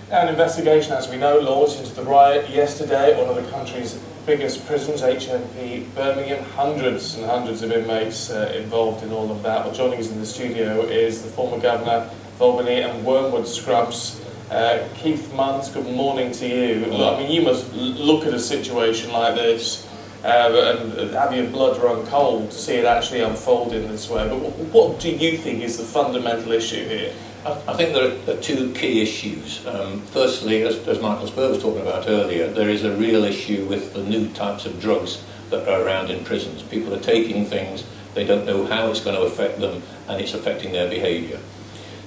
Now, an investigation, as we know, launched into the riot yesterday at one of the country's biggest prisons, HMP Birmingham. Hundreds and hundreds of inmates involved in all of that. Well, joining us in the studio is the former Governor of Albany and Wormwood Scrubs, Keith Munns. Good morning to you. Look, I mean, you must look at a situation like this and have your blood run cold to see it actually unfold in this way. But what do you think is the fundamental issue here? I think there are two key issues. Firstly, as Michael Spur was talking about earlier, there is a real issue with the new types of drugs that are around in prisons. People are taking things, they don't know how it's going to affect them, and it's affecting their behaviour.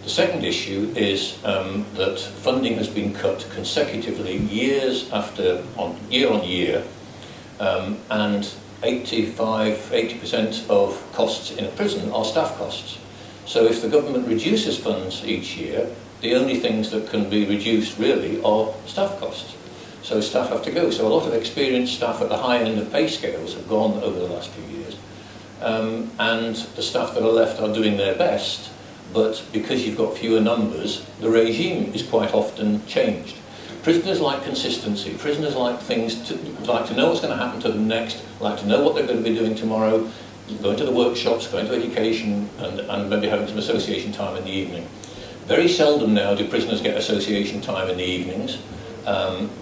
The second issue is that funding has been cut consecutively year on year, and 80% of costs in a prison are staff costs. So if the government reduces funds each year, the only things that can be reduced really are staff costs. So staff have to go. So a lot of experienced staff at the high end of pay scales have gone over the last few years. And the staff that are left are doing their best, but because you've got fewer numbers, the regime is quite often changed. Prisoners like consistency. Prisoners like like to know what's going to happen to them next, like to know what they're going to be doing tomorrow, going to the workshops, going to education, and maybe having some association time in the evening. Very seldom now do prisoners get association time in the evenings.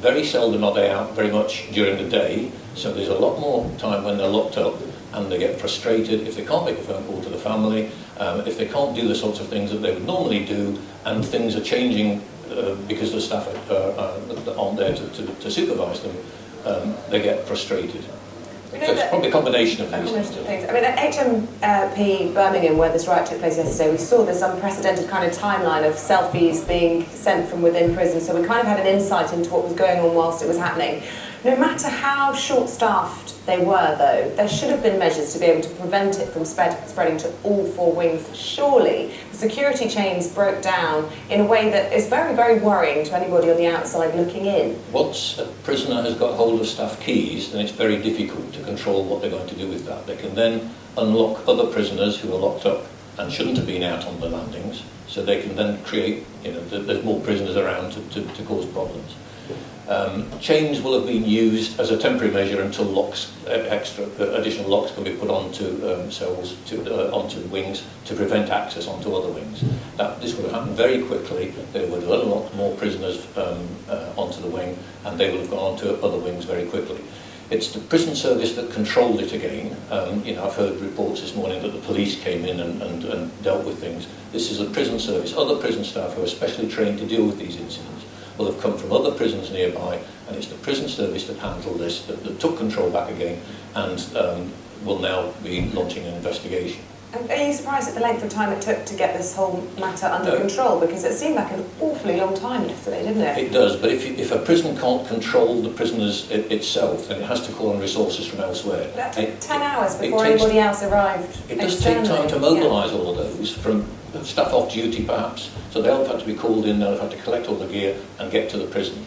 Very seldom are they out very much during the day, so there's a lot more time when they're locked up, and they get frustrated if they can't make a phone call to the family, if they can't do the sorts of things that they would normally do, and things are changing because the staff aren't there to supervise them. They get frustrated. So it's probably a combination of these things. I mean, at HMP Birmingham, where this riot took place yesterday, we saw this unprecedented kind of timeline of selfies being sent from within prison, so we kind of had an insight into what was going on whilst it was happening. No matter how short-staffed they were, though, there should have been measures to be able to prevent it from spreading to all four wings. Surely the security chains broke down in a way that is very, very worrying to anybody on the outside looking in. Once a prisoner has got hold of staff keys, then it's very difficult to control what they're going to do with that. They can then unlock other prisoners who are locked up and shouldn't have been out on the landings, so they can then create, there's more prisoners around to cause problems. Chains will have been used as a temporary measure until additional locks can be put onto cells, onto wings, to prevent access onto other wings. This would have happened very quickly. They would have unlocked more prisoners onto the wing, and they would have gone onto other wings very quickly. It's the prison service that controlled it again. I've heard reports this morning that the police came in and dealt with things. This is the prison service. Other prison staff who are specially trained to deal with these incidents will have come from other prisons nearby, and it's the prison service that handled this, that took control back again, and will now be launching an investigation. And are you surprised at the length of time it took to get this whole matter under control? Because it seemed like an awfully long time yesterday, didn't it? It does, but if a prison can't control the prisoners itself, then it has to call on resources from elsewhere. That took 10 hours before anybody else arrived. It does take time to mobilise all of those, from staff off duty perhaps, so they'll have had to be called in, they'll have had to collect all the gear and get to the prison.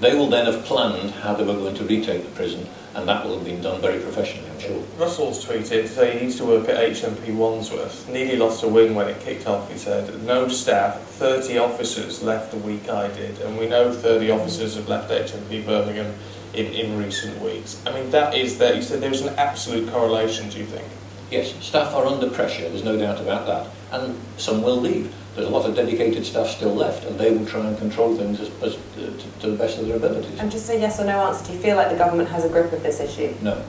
They will then have planned how they were going to retake the prison, and that will have been done very professionally, I'm sure. Russell's tweeted, so he used to work at HMP Wandsworth, nearly lost a wing when it kicked off, he said. No staff, 30 officers left the week I did, and we know 30 officers have left HMP Birmingham in recent weeks. I mean, that is there. You said there's an absolute correlation, do you think? Yes, staff are under pressure, there's no doubt about that, and some will leave. There's a lot of dedicated staff still left, and they will try and control things to the best of their abilities. And just a yes or no answer, do you feel like the government has a grip of this issue? No.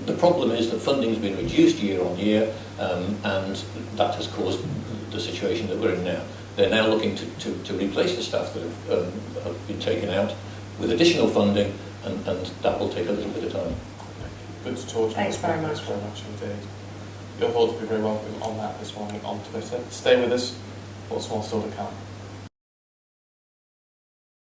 The problem is that funding has been reduced year on year, and that has caused the situation that we're in now. They're now looking to replace the staff that have been taken out with additional funding, and that will take a little bit of time. Good to talk to you. Thanks very much. Thanks very much indeed. Your thoughts will be very welcome on that this morning on Twitter. Stay with us. Lots more still to come.